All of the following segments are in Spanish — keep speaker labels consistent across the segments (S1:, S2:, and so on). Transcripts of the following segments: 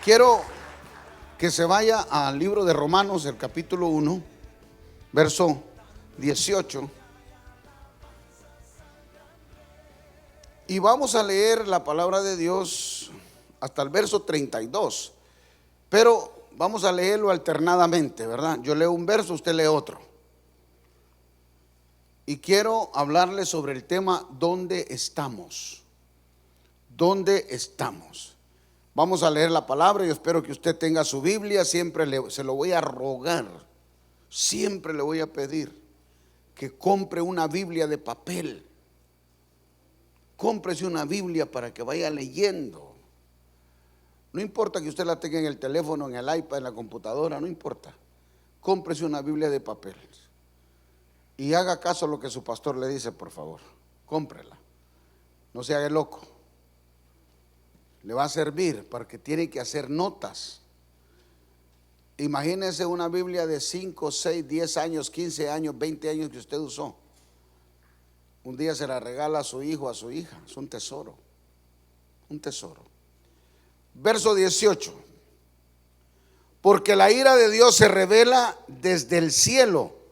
S1: Quiero que se vaya al libro de Romanos, el capítulo 1, verso 18. Y vamos a leer la palabra de Dios hasta el verso 32. Pero vamos a leerlo alternadamente, ¿verdad? Yo leo un verso, usted lee otro. Y quiero hablarle sobre el tema ¿dónde estamos? ¿Dónde estamos? Vamos a leer la palabra. Yo espero que usted tenga su Biblia. Siempre se lo voy a rogar, siempre le voy a pedir que compre una Biblia de papel. Cómprese una Biblia para que vaya leyendo. No importa que usted la tenga en el teléfono, en el iPad, en la computadora, no importa. Cómprese una Biblia de papel y haga caso a lo que su pastor le dice, por favor. Cómprela, no se haga loco. Le va a servir porque tiene que hacer notas. Imagínese una Biblia de 5, 6, 10 años, 15 años, 20 años que usted usó. Un día se la regala a su hijo, a su hija. Es un tesoro, un tesoro. Verso 18. Porque la ira de Dios se revela desde el cielo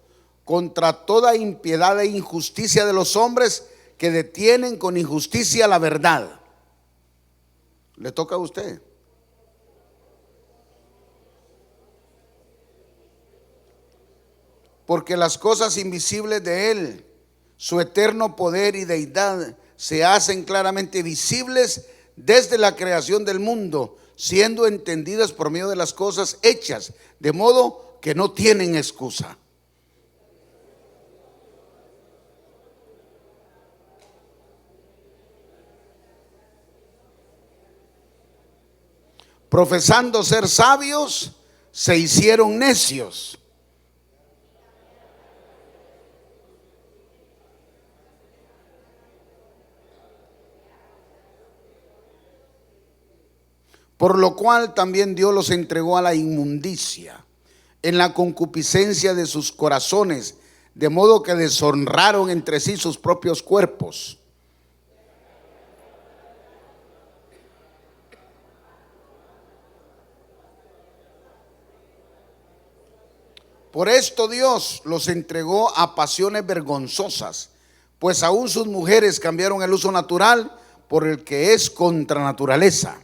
S1: contra toda impiedad e injusticia de los hombres que detienen con injusticia la verdad. Le toca a usted. Porque las cosas invisibles de Él, su eterno poder y deidad, se hacen claramente visibles desde la creación del mundo, siendo entendidas por medio de las cosas hechas, de modo que no tienen excusa. Profesando ser sabios, se hicieron necios. Por lo cual también Dios los entregó a la inmundicia en la concupiscencia de sus corazones, de modo que deshonraron entre sí sus propios cuerpos. Por esto Dios los entregó a pasiones vergonzosas, pues aún sus mujeres cambiaron el uso natural por el que es contra naturaleza.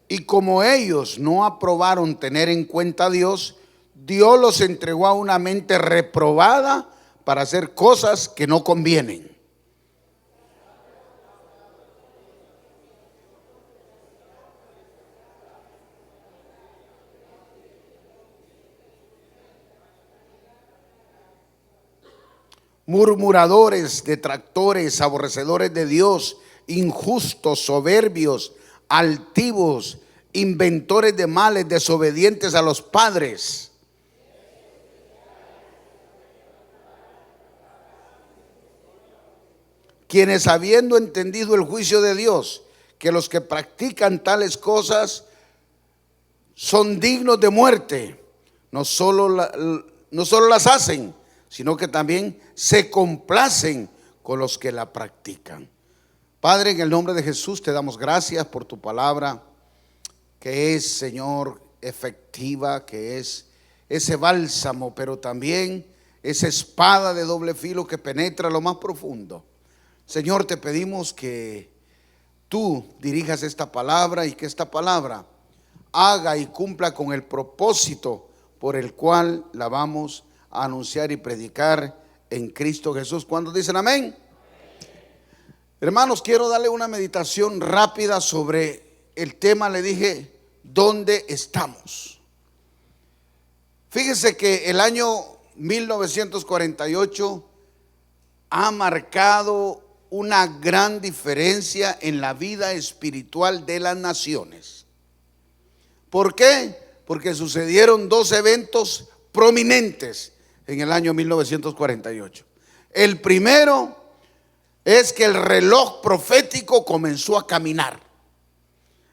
S1: Y como ellos no aprobaron tener en cuenta a Dios, Dios los entregó a una mente reprobada para hacer cosas que no convienen. Murmuradores, detractores, aborrecedores de Dios, injustos, soberbios, altivos, inventores de males, desobedientes a los padres. Quienes habiendo entendido el juicio de Dios, que los que practican tales cosas son dignos de muerte, no solo las hacen, sino que también se complacen con los que la practican. Padre, en el nombre de Jesús te damos gracias por tu palabra, que es, Señor, efectiva, que es ese bálsamo, pero también esa espada de doble filo que penetra lo más profundo. Señor, te pedimos que tú dirijas esta palabra y que esta palabra haga y cumpla con el propósito por el cual la vamos a anunciar y predicar en Cristo Jesús. ¿Cuántos dicen amén? Hermanos, quiero darle una meditación rápida sobre el tema. Le dije, ¿dónde estamos? Fíjese que el año 1948 ha marcado una gran diferencia en la vida espiritual de las naciones. ¿Por qué? Porque sucedieron dos eventos prominentes en el año 1948. El primero es que el reloj profético comenzó a caminar.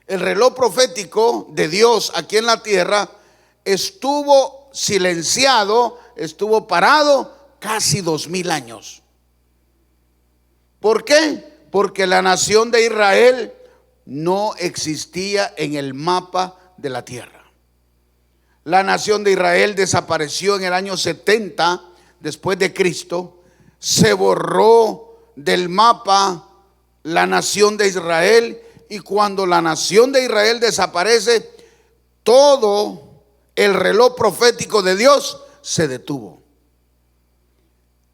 S1: el reloj profético de Dios aquí en la tierra estuvo silenciado, estuvo parado casi 2000 años. ¿Por qué? Porque la nación de Israel no existía en el mapa de la tierra. La nación de Israel desapareció en el año 70 después de Cristo. Se borró del mapa la nación de Israel, y cuando la nación de Israel desaparece, todo el reloj profético de Dios se detuvo.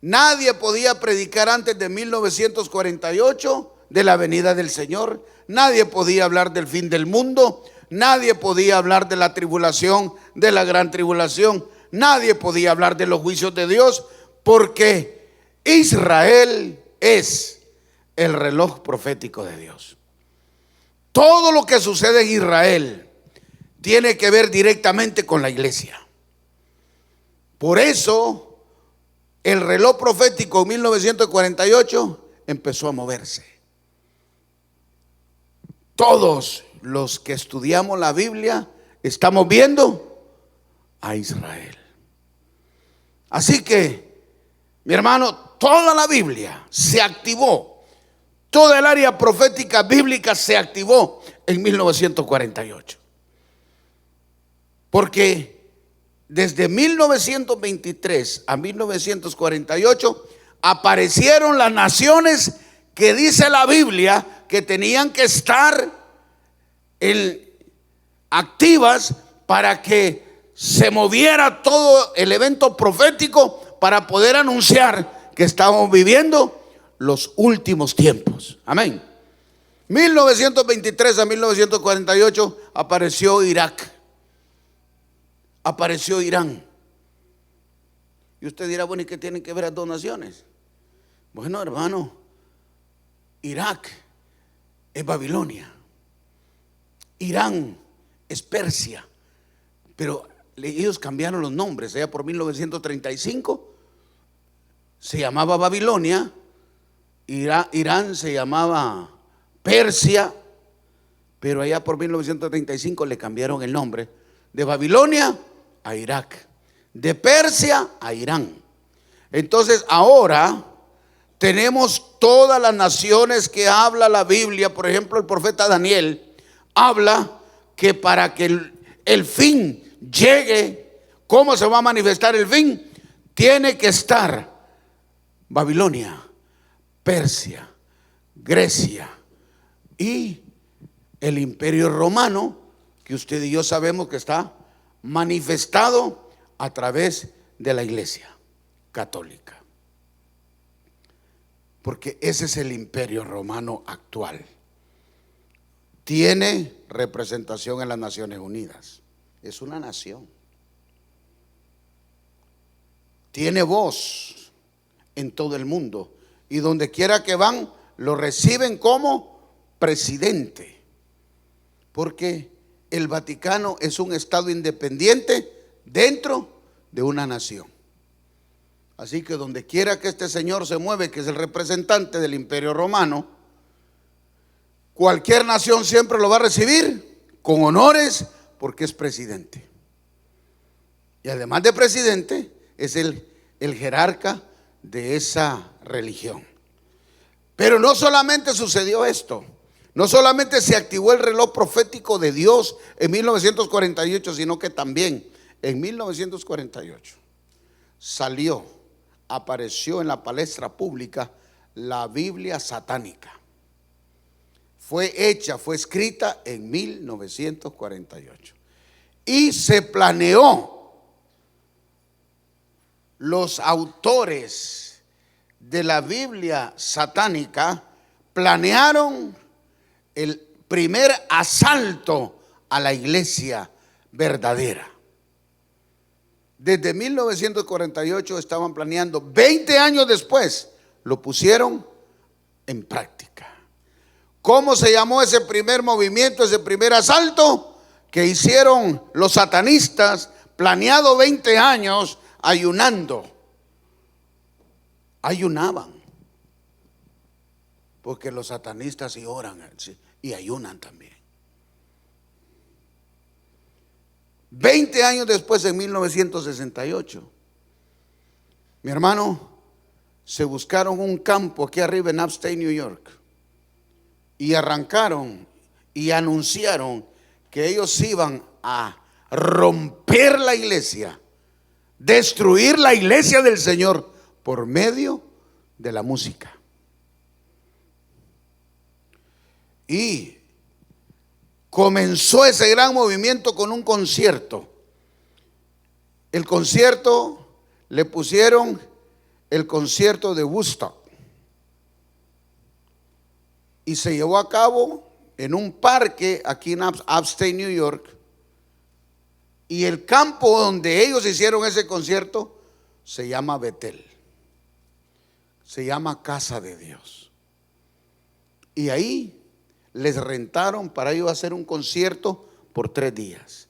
S1: Nadie podía predicar antes de 1948 de la venida del Señor. Nadie podía hablar del fin del mundo. Nadie podía hablar de la tribulación, de la gran tribulación. Nadie podía hablar de los juicios de Dios, porque Israel es el reloj profético de Dios. Todo lo que sucede en Israel tiene que ver directamente con la iglesia. Por eso el reloj profético en 1948 empezó a moverse. Todos los que estudiamos la Biblia estamos viendo a Israel. Así que, mi hermano, toda la Biblia se activó. Toda el área profética bíblica se activó en 1948. Porque desde 1923 a 1948 aparecieron las naciones que dice la Biblia que tenían que estar activas para que se moviera todo el evento profético, para poder anunciar que estamos viviendo los últimos tiempos. Amén. 1923 a 1948 apareció Irak, apareció Irán. Y usted dirá, bueno, ¿y qué tienen que ver las dos naciones? Bueno, hermano, Irak es Babilonia, Irán es Persia, pero ellos cambiaron los nombres. Allá por 1935 se llamaba Babilonia, Irán se llamaba Persia, pero allá por 1935 le cambiaron el nombre de Babilonia a Irak, de Persia a Irán. Entonces ahora tenemos todas las naciones que habla la Biblia. Por ejemplo, el profeta Daniel habla que para que el fin llegue, ¿cómo se va a manifestar el fin? Tiene que estar Babilonia, Persia, Grecia y el Imperio Romano, que usted y yo sabemos que está manifestado a través de la Iglesia Católica. Porque ese es el Imperio Romano actual. Tiene representación en las Naciones Unidas. Es una nación. Tiene voz en todo el mundo. Y donde quiera que van, lo reciben como presidente. Porque el Vaticano es un estado independiente dentro de una nación. Así que donde quiera que este señor se mueve, que es el representante del Imperio Romano, cualquier nación siempre lo va a recibir con honores, porque es presidente. Y además de presidente, es el jerarca de esa religión. Pero no solamente sucedió esto, no solamente se activó el reloj profético de Dios en 1948, sino que también en 1948 apareció en la palestra pública la Biblia satánica. Fue escrita en 1948 y se planeó. Los autores de la Biblia satánica planearon el primer asalto a la iglesia verdadera. Desde 1948 estaban planeando, 20 años después lo pusieron en práctica. ¿Cómo se llamó ese primer movimiento, ese primer asalto que hicieron los satanistas, planeado 20 años, ayunando? Ayunaban, porque los satanistas sí oran y ayunan también. 20 años después, en 1968, mi hermano, se buscaron un campo aquí arriba en Upstate New York y arrancaron y anunciaron que ellos iban a romper la iglesia, destruir la iglesia del Señor por medio de la música. Y comenzó ese gran movimiento con un concierto. El concierto le pusieron el concierto de Woodstock y se llevó a cabo en un parque aquí en Upstate New York. Y el campo donde ellos hicieron ese concierto se llama Betel, se llama Casa de Dios. Y ahí les rentaron para ellos hacer un concierto por 3 días.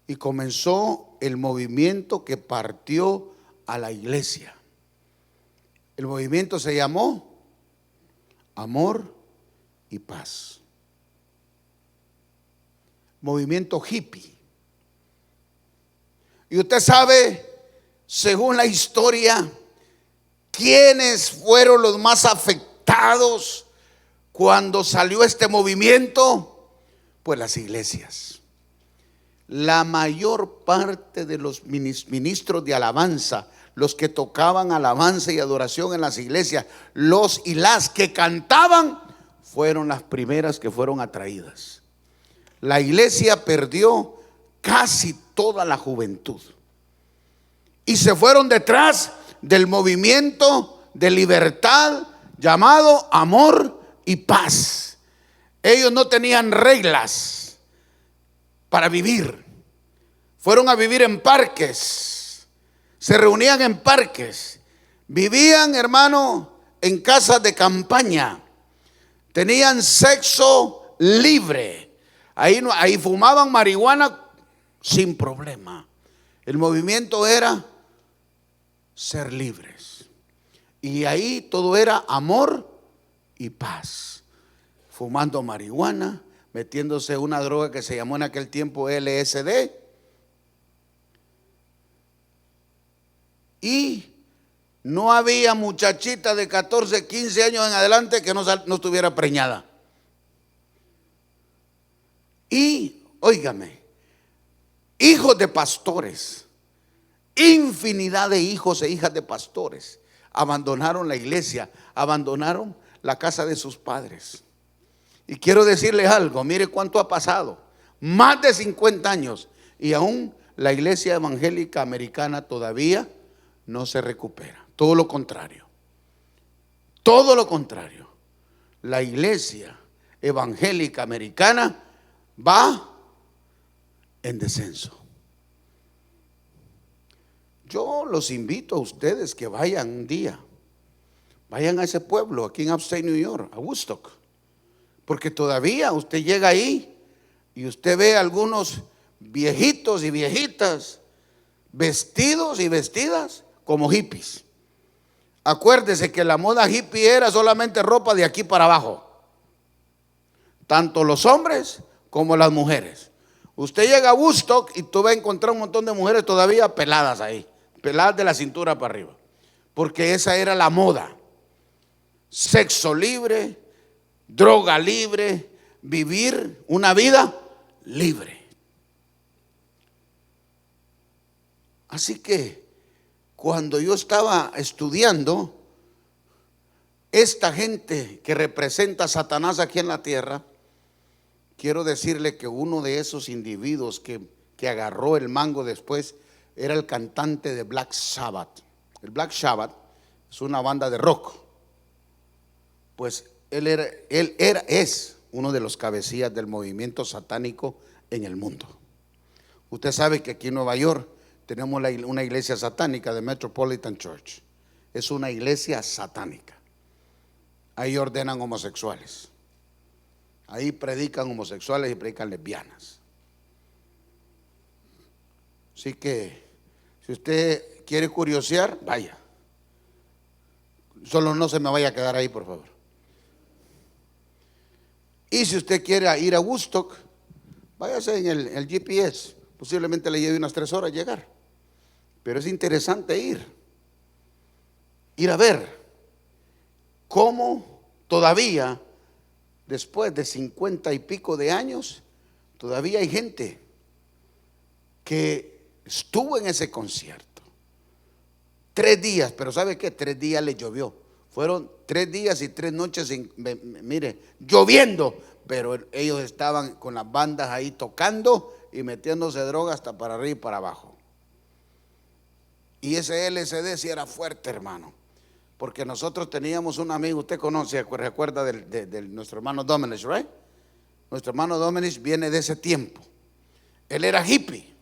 S1: Y comenzó el movimiento que partió a la iglesia. El movimiento se llamó Amor y Paz. Movimiento hippie. Y usted sabe, según la historia, quiénes fueron los más afectados cuando salió este movimiento. Pues las iglesias. La mayor parte de los ministros de alabanza, los que tocaban alabanza y adoración en las iglesias, los y las que cantaban, fueron las primeras que fueron atraídas. La iglesia perdió casi toda la juventud y se fueron detrás del movimiento de libertad llamado Amor y Paz. Ellos no tenían reglas para vivir. Fueron a vivir en parques, se reunían en parques, vivían, hermano, en casas de campaña, tenían sexo libre. Ahí fumaban marihuana sin problema. El movimiento era ser libres. Y ahí todo era amor y paz. Fumando marihuana, metiéndose una droga que se llamó en aquel tiempo LSD. Y no había muchachita de 14, 15 años en adelante que no estuviera preñada. Y, óigame, hijos de pastores, infinidad de hijos e hijas de pastores abandonaron la iglesia, abandonaron la casa de sus padres. Y quiero decirles algo, mire cuánto ha pasado, más de 50 años, y aún la iglesia evangélica americana todavía no se recupera. Todo lo contrario, todo lo contrario. La iglesia evangélica americana va en descenso. Yo los invito a ustedes que vayan un día, vayan a ese pueblo aquí en Upstate New York, a Woodstock, porque todavía usted llega ahí y usted ve a algunos viejitos y viejitas vestidos y vestidas como hippies. Acuérdese que la moda hippie era solamente ropa de aquí para abajo, tanto los hombres como las mujeres. Usted llega a Woodstock y tú vas a encontrar un montón de mujeres todavía peladas ahí, peladas de la cintura para arriba, porque esa era la moda. Sexo libre, droga libre, vivir una vida libre. Así que cuando yo estaba estudiando, esta gente que representa a Satanás aquí en la tierra, quiero decirle que uno de esos individuos que agarró el mango después era el cantante de Black Sabbath. El Black Sabbath es una banda de rock. Pues es uno de los cabecillas del movimiento satánico en el mundo. Usted sabe que aquí en Nueva York tenemos una iglesia satánica de Metropolitan Church. Es una iglesia satánica. Ahí ordenan homosexuales. Ahí predican homosexuales y predican lesbianas. Así que si usted quiere curiosear, vaya. Solo no se me vaya a quedar ahí, por favor. Y si usted quiere ir a Woodstock, váyase en el GPS. Posiblemente le lleve unas 3 horas llegar. Pero es interesante ir a ver cómo todavía, después de 50 y pico de años, todavía hay gente que estuvo en ese concierto. 3 días, pero ¿sabe qué? 3 días le llovió. Fueron 3 días y 3 noches, mire, lloviendo, pero ellos estaban con las bandas ahí tocando y metiéndose droga hasta para arriba y para abajo. Y ese LSD sí era fuerte, hermano, porque nosotros teníamos un amigo, usted conoce, recuerda de nuestro hermano Dominic, ¿right? Nuestro hermano Dominic viene de ese tiempo. Él era hippie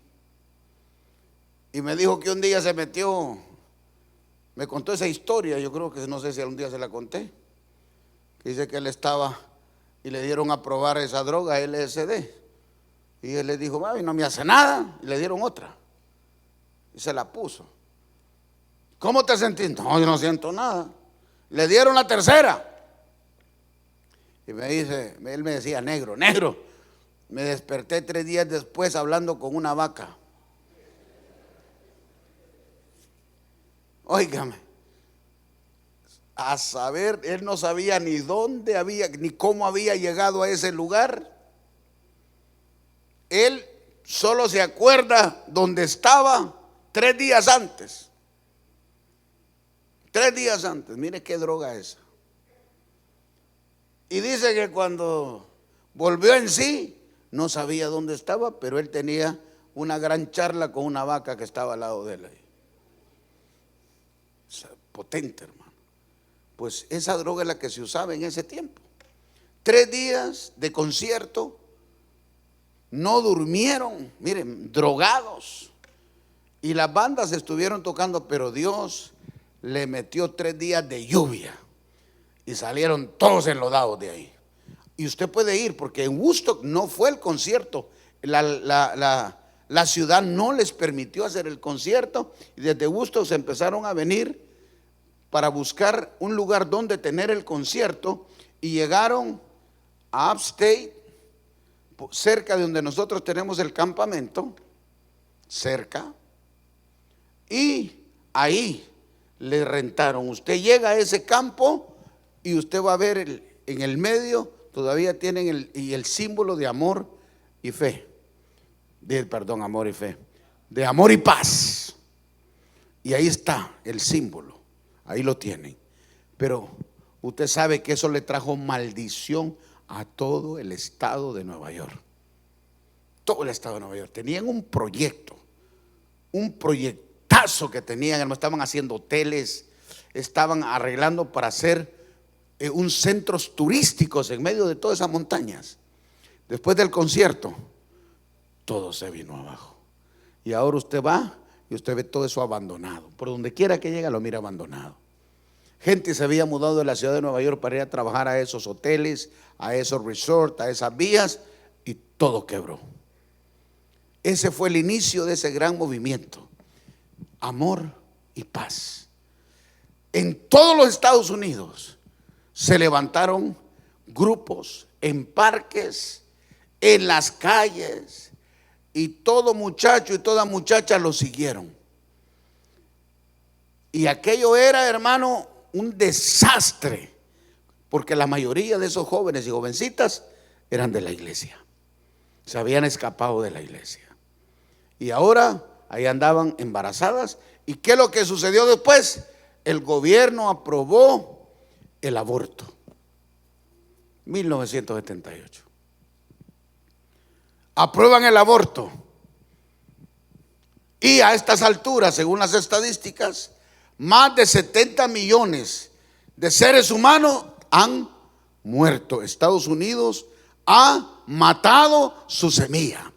S1: y me dijo que un día se metió, me contó esa historia, yo creo que no sé si algún día se la conté, que dice que él estaba y le dieron a probar esa droga, LSD, y él le dijo, mami, no me hace nada, y le dieron otra y se la puso. ¿Cómo te sentís? No, yo no siento nada. Le dieron la tercera y me dice, él me decía, negro, me desperté 3 días después hablando con una vaca. Óigame, a saber, él no sabía ni dónde había, ni cómo había llegado a ese lugar. Él solo se acuerda dónde estaba 3 días antes. 3 días antes, mire qué droga esa. Y dice que cuando volvió en sí, no sabía dónde estaba, pero él tenía una gran charla con una vaca que estaba al lado de él ahí. O sea, potente, hermano. Pues esa droga es la que se usaba en ese tiempo. 3 días de concierto, no durmieron, miren, drogados. Y las bandas estuvieron tocando, pero Dios le metió 3 días de lluvia y salieron todos enlodados de ahí. Y usted puede ir, porque en Woodstock no fue el concierto, la ciudad no les permitió hacer el concierto, y desde Woodstock se empezaron a venir para buscar un lugar donde tener el concierto, y llegaron a Upstate, cerca de donde nosotros tenemos el campamento, cerca, y ahí le rentaron. Usted llega a ese campo y usted va a ver en el medio, todavía tienen el símbolo de amor y fe, amor y fe, de amor y paz. Y ahí está el símbolo, ahí lo tienen. Pero usted sabe que eso le trajo maldición a todo el estado de Nueva York. Todo el estado de Nueva York. Tenían un proyectazo que tenían, estaban haciendo hoteles, estaban arreglando para hacer un centros turísticos en medio de todas esas montañas. Después del concierto, todo se vino abajo. Y ahora usted va y usted ve todo eso abandonado. Por donde quiera que llegue lo mira abandonado. Gente se había mudado de la ciudad de Nueva York para ir a trabajar a esos hoteles, a esos resorts, a esas vías, y todo quebró. Ese fue el inicio de ese gran movimiento, amor y paz. En todos los Estados Unidos se levantaron grupos en parques, en las calles, y todo muchacho y toda muchacha lo siguieron. Y aquello era, hermano, un desastre, porque la mayoría de esos jóvenes y jovencitas eran de la iglesia, se habían escapado de la iglesia, y ahora ahí andaban embarazadas. ¿Y qué es lo que sucedió después? El gobierno aprobó el aborto, 1978. Aprueban el aborto, y a estas alturas, según las estadísticas, más de 70 millones de seres humanos han muerto. Estados Unidos ha matado su semilla.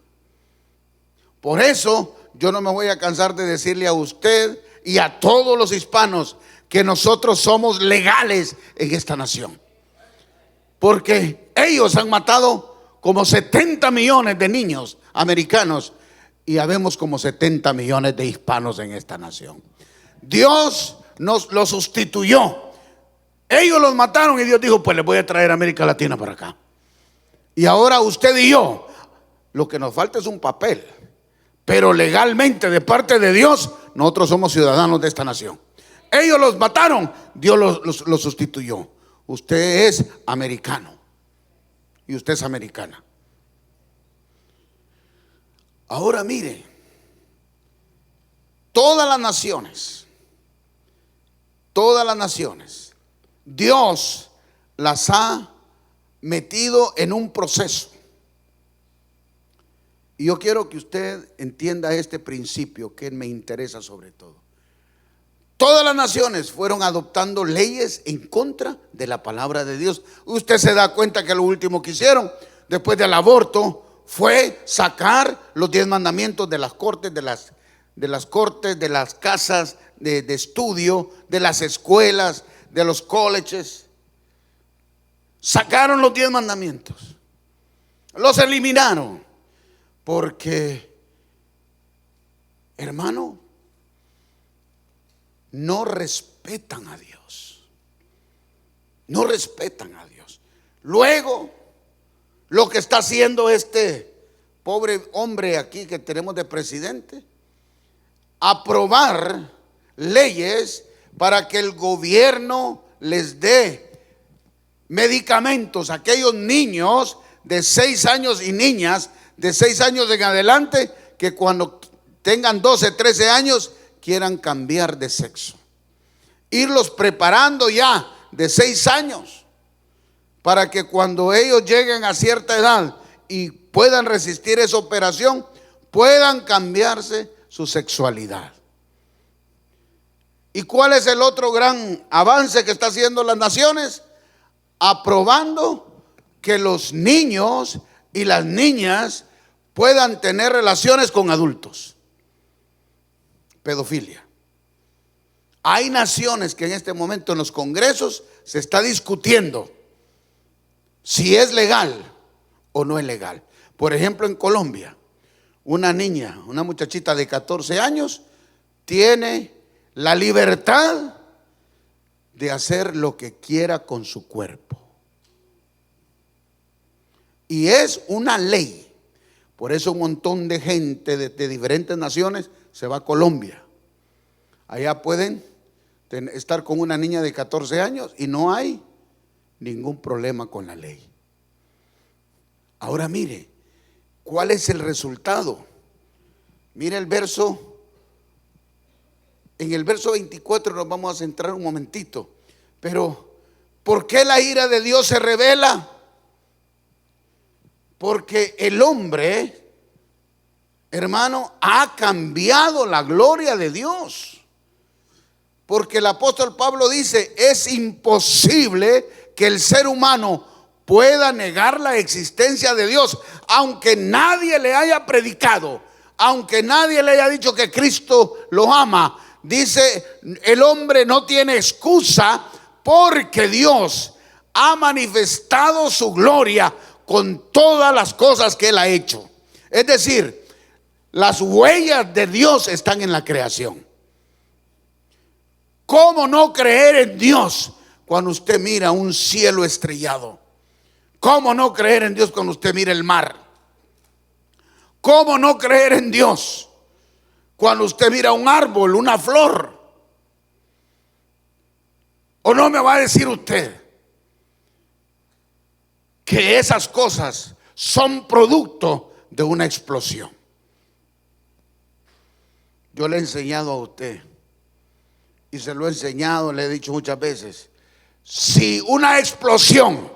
S1: Por eso yo no me voy a cansar de decirle a usted y a todos los hispanos que nosotros somos legales en esta nación, porque ellos han matado como 70 millones de niños americanos, y habemos como 70 millones de hispanos en esta nación. Dios nos lo sustituyó. Ellos los mataron y Dios dijo, pues les voy a traer a América Latina para acá. Y ahora usted y yo, lo que nos falta es un papel Pero legalmente, de parte de Dios, nosotros somos ciudadanos de esta nación. Ellos los mataron, Dios los sustituyó. Usted es americano y usted es americana. Ahora mire, todas las naciones, Dios las ha metido en un proceso. Y yo quiero que usted entienda este principio que me interesa sobre todo. Todas las naciones fueron adoptando leyes en contra de la palabra de Dios. Usted se da cuenta que lo último que hicieron después del aborto fue sacar los 10 mandamientos de las cortes, de las casas de estudio, de las escuelas, de los colleges. Sacaron los 10 mandamientos, los eliminaron. Porque, hermano, no respetan a Dios. No respetan a Dios. Luego, lo que está haciendo este pobre hombre aquí que tenemos de presidente, aprobar leyes para que el gobierno les dé medicamentos a aquellos niños de 6 años y niñas de 6 años en adelante, que cuando tengan 12, 13 años quieran cambiar de sexo. Irlos preparando ya de 6 años para que cuando ellos lleguen a cierta edad y puedan resistir esa operación, puedan cambiarse su sexualidad. ¿Y cuál es el otro gran avance que está haciendo las naciones? Aprobando que los niños y las niñas puedan tener relaciones con adultos. Pedofilia. Hay naciones que en este momento en los congresos se está discutiendo si es legal o no es legal. Por ejemplo, en Colombia, una niña, una muchachita de 14 años tiene la libertad de hacer lo que quiera con su cuerpo. Y es una ley. Por eso un montón de gente de diferentes naciones se va a Colombia. Allá pueden estar con una niña de 14 años y no hay ningún problema con la ley. Ahora mire, ¿cuál es el resultado? Mire el verso. En el verso 24 nos vamos a centrar un momentito. Pero ¿por qué la ira de Dios se revela? Porque el hombre, hermano, ha cambiado la gloria de Dios. Porque el apóstol Pablo dice, es imposible que el ser humano pueda negar la existencia de Dios, aunque nadie le haya predicado, aunque nadie le haya dicho que Cristo lo ama. Dice, el hombre no tiene excusa porque Dios ha manifestado su gloria con todas las cosas que Él ha hecho. Es decir, las huellas de Dios están en la creación. ¿Cómo no creer en Dios cuando usted mira un cielo estrellado? ¿Cómo no creer en Dios cuando usted mira el mar? ¿Cómo no creer en Dios cuando usted mira un árbol, una flor? ¿O no me va a decir usted que esas cosas son producto de una explosión? Yo le he enseñado a usted, y se lo he enseñado, le he dicho muchas veces, si una explosión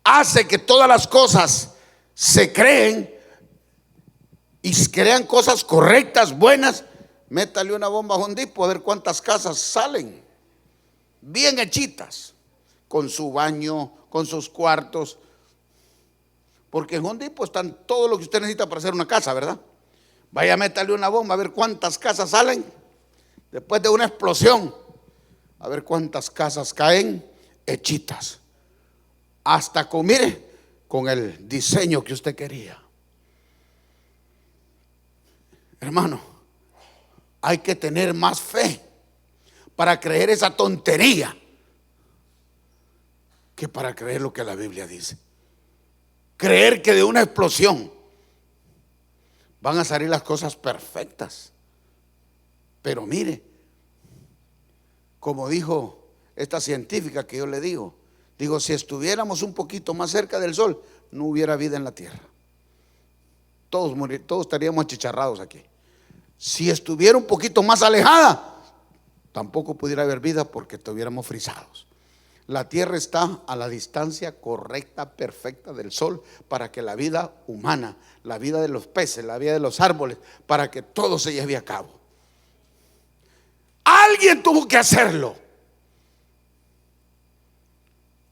S1: hace que todas las cosas se creen y crean cosas correctas, buenas, métale una bomba a Home Depot a ver cuántas casas salen bien hechitas, con su baño, con sus cuartos. Porque en Home Depot están todo lo que usted necesita para hacer una casa, ¿verdad? Vaya, métale una bomba a ver cuántas casas salen después de una explosión, a ver cuántas casas caen hechitas, hasta con, mire, con el diseño que usted quería. Hermano, hay que tener más fe para creer esa tontería que para creer lo que la Biblia dice. Creer que de una explosión van a salir las cosas perfectas. Pero mire, como dijo esta científica que yo le digo, si estuviéramos un poquito más cerca del sol, no hubiera vida en la tierra. Todos estaríamos achicharrados aquí. Si estuviera un poquito más alejada, tampoco pudiera haber vida porque estuviéramos frisados. La tierra está a la distancia correcta, perfecta del sol, para que la vida humana, la vida de los peces, la vida de los árboles, para que todo se lleve a cabo. Alguien tuvo que hacerlo.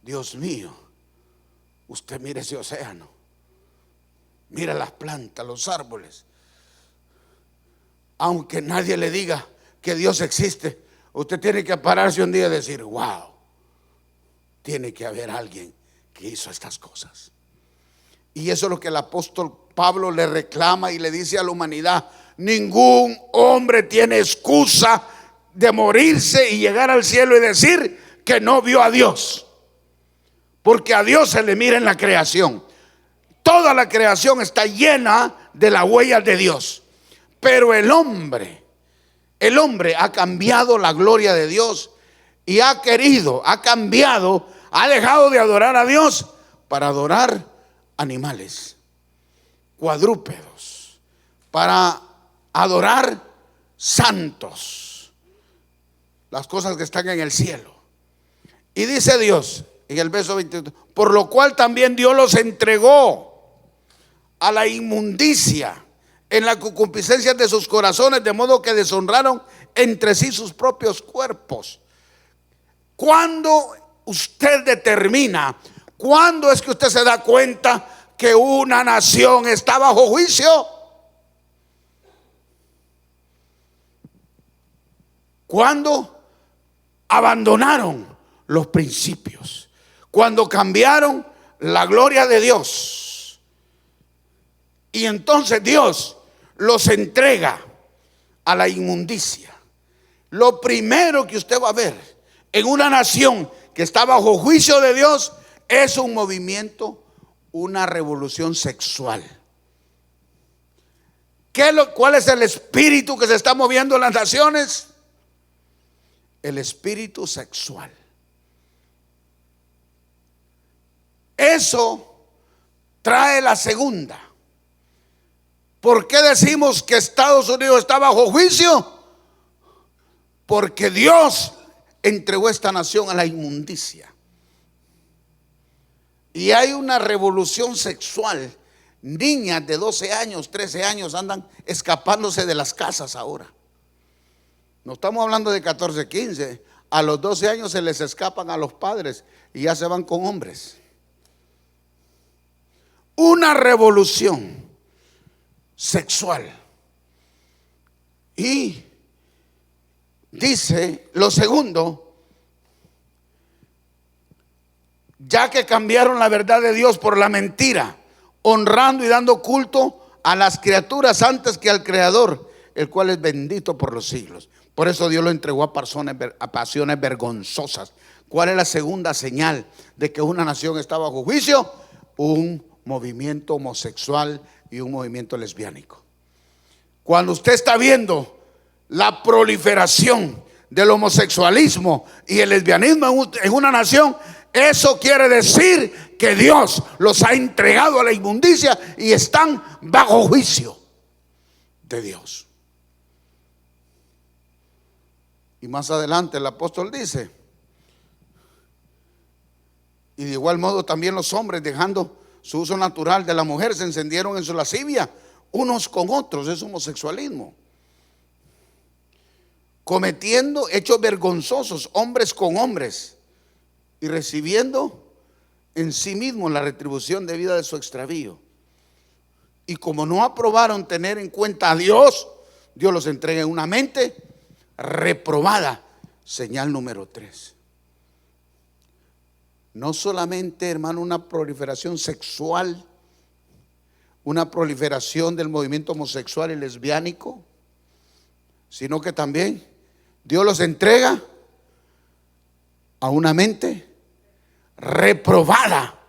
S1: Dios mío, usted mire ese océano, mira las plantas, los árboles. Aunque nadie le diga que Dios existe, usted tiene que pararse un día y decir: wow, tiene que haber alguien que hizo estas cosas. Y eso es lo que el apóstol Pablo le reclama y le dice a la humanidad: ningún hombre tiene excusa de morirse y llegar al cielo y decir que no vio a Dios, porque a Dios se le mira en la creación. Toda la creación está llena de las huellas de Dios. Pero el hombre ha cambiado la gloria de Dios y ha cambiado, ha dejado de adorar a Dios para adorar animales, cuadrúpedos, para adorar santos, las cosas que están en el cielo. Y dice Dios en el verso 22: por lo cual también Dios los entregó a la inmundicia en la concupiscencia de sus corazones, de modo que deshonraron entre sí sus propios cuerpos. Cuando usted determina, cuando es que usted se da cuenta que una nación está bajo juicio? Cuando abandonaron los principios, cuando cambiaron la gloria de Dios, y entonces Dios los entrega a la inmundicia. Lo primero que usted va a ver en una nación que está bajo juicio de Dios es un movimiento, una revolución sexual. ¿Cuál es el espíritu que se está moviendo en las naciones? El espíritu sexual. Eso trae la segunda. ¿Por qué decimos que Estados Unidos está bajo juicio? Porque Dios entregó esta nación a la inmundicia. Y hay una revolución sexual. Niñas de 12 años, 13 años andan escapándose de las casas ahora. No estamos hablando de 14, 15. A los 12 años se les escapan a los padres y ya se van con hombres. Una revolución sexual. Y dice lo segundo: ya que cambiaron la verdad de Dios por la mentira, honrando y dando culto a las criaturas antes que al Creador, el cual es bendito por los siglos. Por eso Dios lo entregó a pasiones vergonzosas. ¿Cuál es la segunda señal de que una nación está bajo juicio? Un movimiento homosexual y un movimiento lesbiánico. Cuando usted está viendo la proliferación del homosexualismo y el lesbianismo en una nación, eso quiere decir que Dios los ha entregado a la inmundicia y están bajo juicio de Dios. Y más adelante el apóstol dice: y de igual modo también los hombres, dejando su uso natural de la mujer, se encendieron en su lascivia unos con otros. Es homosexualismo. Cometiendo hechos vergonzosos, hombres con hombres, y recibiendo en sí mismos la retribución debida de su extravío. Y como no aprobaron tener en cuenta a Dios, Dios los entrega en una mente reprobada. Señal número 3. No solamente, hermano, una proliferación sexual, una proliferación del movimiento homosexual y lesbiánico, sino que también Dios los entrega a una mente reprobada,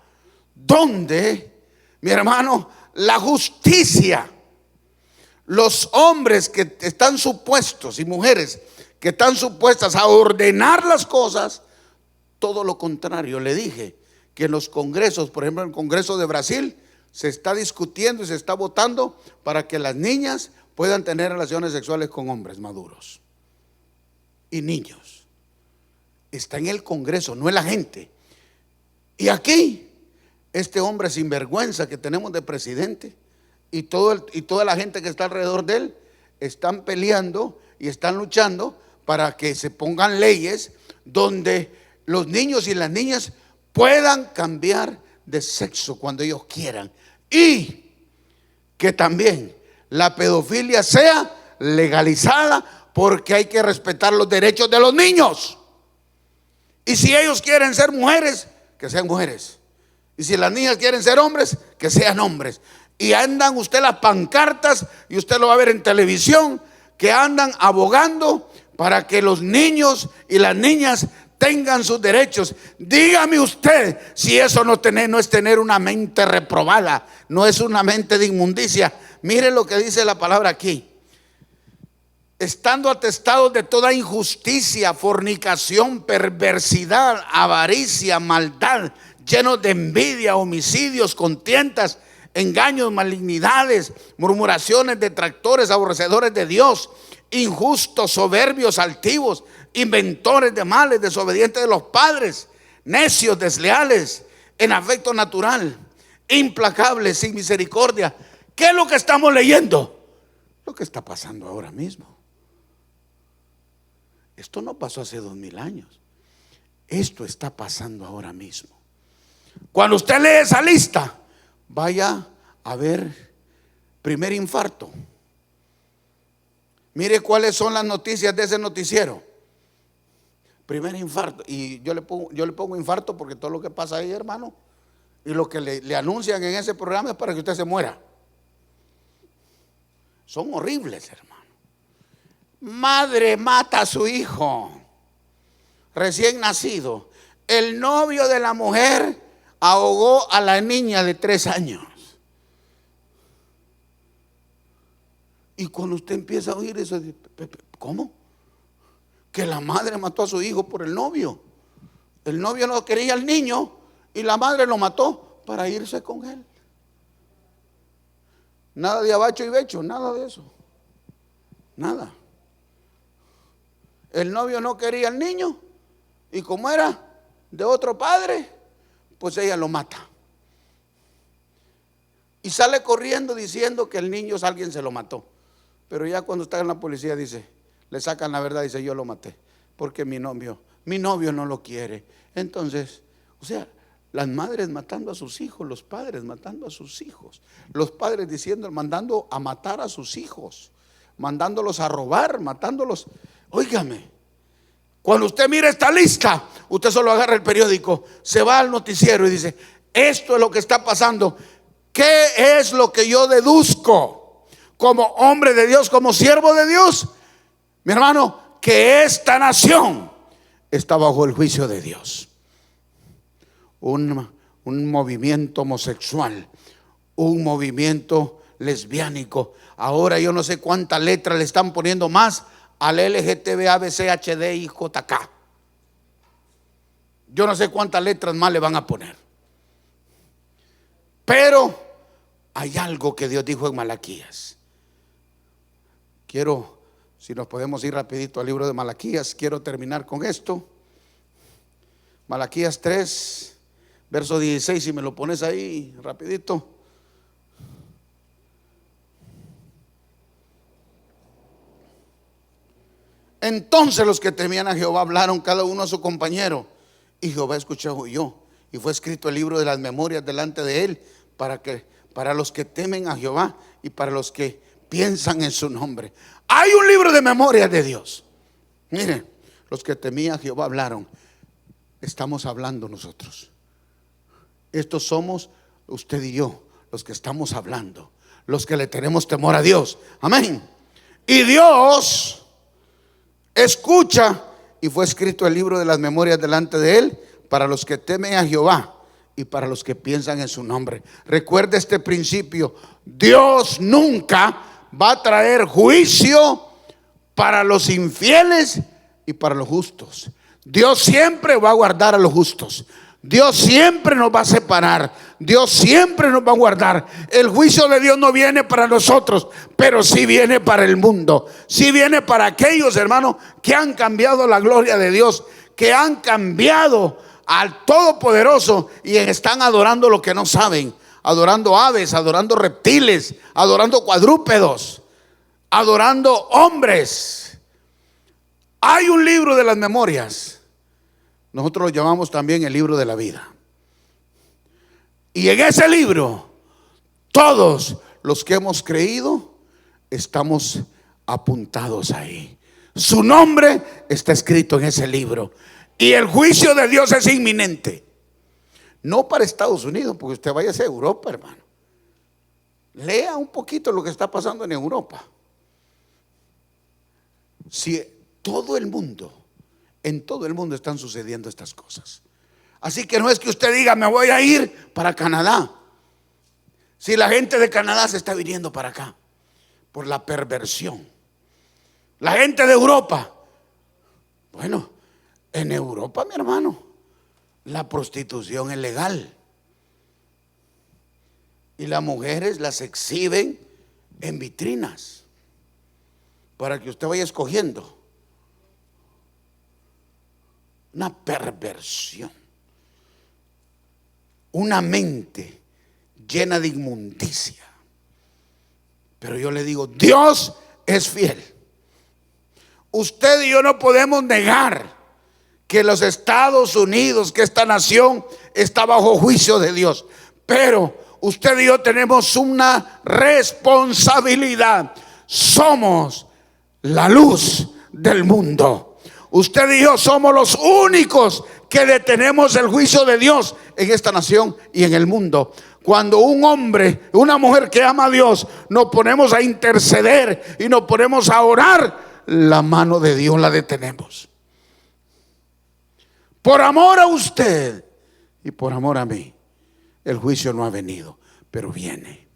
S1: donde, mi hermano, la justicia los hombres que están supuestos y mujeres que están supuestas a ordenar las cosas, todo lo contrario. Le dije que en los congresos, por ejemplo en el Congreso de Brasil, se está discutiendo y se está votando para que las niñas puedan tener relaciones sexuales con hombres maduros y niños. Está en el Congreso, no en la gente. Y aquí, este hombre sinvergüenza que tenemos de presidente y toda la gente que está alrededor de él están peleando y están luchando para que se pongan leyes donde los niños y las niñas puedan cambiar de sexo cuando ellos quieran, y que también la pedofilia sea legalizada, porque hay que respetar los derechos de los niños. Y si ellos quieren ser mujeres, que sean mujeres. Y si las niñas quieren ser hombres, que sean hombres. Y andan usted las pancartas, y usted lo va a ver en televisión, que andan abogando para que los niños y las niñas tengan sus derechos. Dígame usted si eso no es tener una mente reprobada, no es una mente de inmundicia. Mire lo que dice la palabra aquí: estando atestados de toda injusticia, fornicación, perversidad, avaricia, maldad, llenos de envidia, homicidios, contiendas, engaños, malignidades, murmuraciones, detractores, aborrecedores de Dios, injustos, soberbios, altivos, inventores de males, desobedientes de los padres, necios, desleales, en afecto natural, implacables, sin misericordia. ¿Qué es lo que estamos leyendo? Lo que está pasando ahora mismo. Esto no pasó hace 2000 años. Esto está pasando ahora mismo. Cuando usted lee esa lista, vaya a ver primer infarto. Mire cuáles son las noticias de ese noticiero. Primer infarto. Y yo le pongo infarto porque todo lo que pasa ahí, hermano, y lo que le anuncian en ese programa es para que usted se muera. Son horribles, hermano. Madre mata a su hijo recién nacido. El novio de la mujer ahogó a la niña de 3 años. Y cuando usted empieza a oír eso, ¿cómo? Que la madre mató a su hijo por el novio. El novio no quería al niño y la madre lo mató para irse con él. Nada de abacho y becho, nada de eso. Nada. El novio no quería al niño y como era de otro padre, pues ella lo mata. Y sale corriendo diciendo que el niño alguien se lo mató. Pero ya cuando está en la policía le sacan la verdad, dice: yo lo maté porque mi novio no lo quiere. Entonces, o sea, las madres matando a sus hijos, los padres matando a sus hijos, los padres mandando a matar a sus hijos, mandándolos a robar, matándolos. Óigame, cuando usted mira esta lista, usted solo agarra el periódico, se va al noticiero y dice: esto es lo que está pasando. ¿Qué es lo que yo deduzco como hombre de Dios, como siervo de Dios? Mi hermano, que esta nación está bajo el juicio de Dios. Un movimiento homosexual, un movimiento lesbiánico. Ahora yo no sé cuántas letras le están poniendo más al LGTB, ABC, HD y JK. Yo no sé cuántas letras más le van a poner. Pero hay algo que Dios dijo en Malaquías. Si nos podemos ir rapidito al libro de Malaquías, quiero terminar con esto. Malaquías 3, verso 16, si me lo pones ahí rapidito. Entonces los que temían a Jehová hablaron cada uno a su compañero, y Jehová escuchó y oyó, y fue escrito el libro de las memorias delante de él, para los que temen a Jehová y para los que piensan en su nombre. Hay un libro de memorias de Dios. Miren, los que temían a Jehová hablaron. Estamos hablando nosotros. Estos somos usted y yo, los que estamos hablando, los que le tenemos temor a Dios. Amén. Y Dios escucha, y fue escrito el libro de las memorias delante de él para los que temen a Jehová y para los que piensan en su nombre. Recuerde este principio: Dios nunca va a traer juicio para los infieles y para los justos. Dios siempre va a guardar a los justos. Dios siempre nos va a separar. Dios siempre nos va a guardar. El juicio de Dios no viene para nosotros, pero sí viene para el mundo. Sí viene para aquellos, hermanos, que han cambiado la gloria de Dios, que han cambiado al Todopoderoso y están adorando lo que no saben, adorando aves, adorando reptiles, adorando cuadrúpedos, adorando hombres. Hay un libro de las memorias. Nosotros lo llamamos también el libro de la vida. Y en ese libro, todos los que hemos creído estamos apuntados ahí. Su nombre está escrito en ese libro. Y el juicio de Dios es inminente. No para Estados Unidos, porque usted vaya a Europa, hermano. Lea un poquito lo que está pasando en Europa. Si todo el mundo, en todo el mundo están sucediendo estas cosas. Así que no es que usted diga, me voy a ir para Canadá. Si la gente de Canadá se está viniendo para acá por la perversión. La gente de Europa, bueno, en Europa, mi hermano, la prostitución es legal. Y las mujeres las exhiben en vitrinas para que usted vaya escogiendo. Una perversión. Una mente llena de inmundicia. Pero yo le digo, Dios es fiel. Usted y yo no podemos negar que los Estados Unidos, que esta nación está bajo juicio de Dios. Pero usted y yo tenemos una responsabilidad. Somos la luz del mundo. Usted y yo somos los únicos que detenemos el juicio de Dios en esta nación y en el mundo. Cuando un hombre, una mujer que ama a Dios, nos ponemos a interceder y nos ponemos a orar, la mano de Dios la detenemos. Por amor a usted y por amor a mí, el juicio no ha venido, pero viene.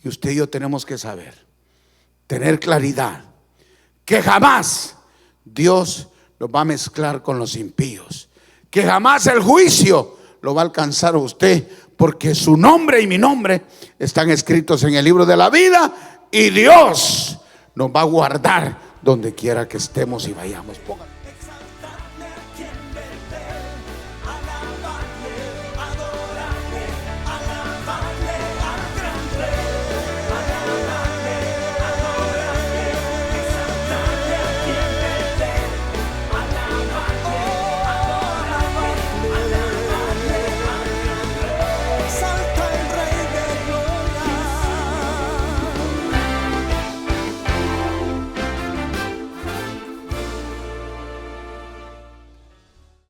S1: Y usted y yo tenemos que saber, tener claridad, que jamás Dios los va a mezclar con los impíos, que jamás el juicio lo va a alcanzar a usted, porque su nombre y mi nombre están escritos en el libro de la vida, y Dios nos va a guardar donde quiera que estemos y vayamos. Póngale.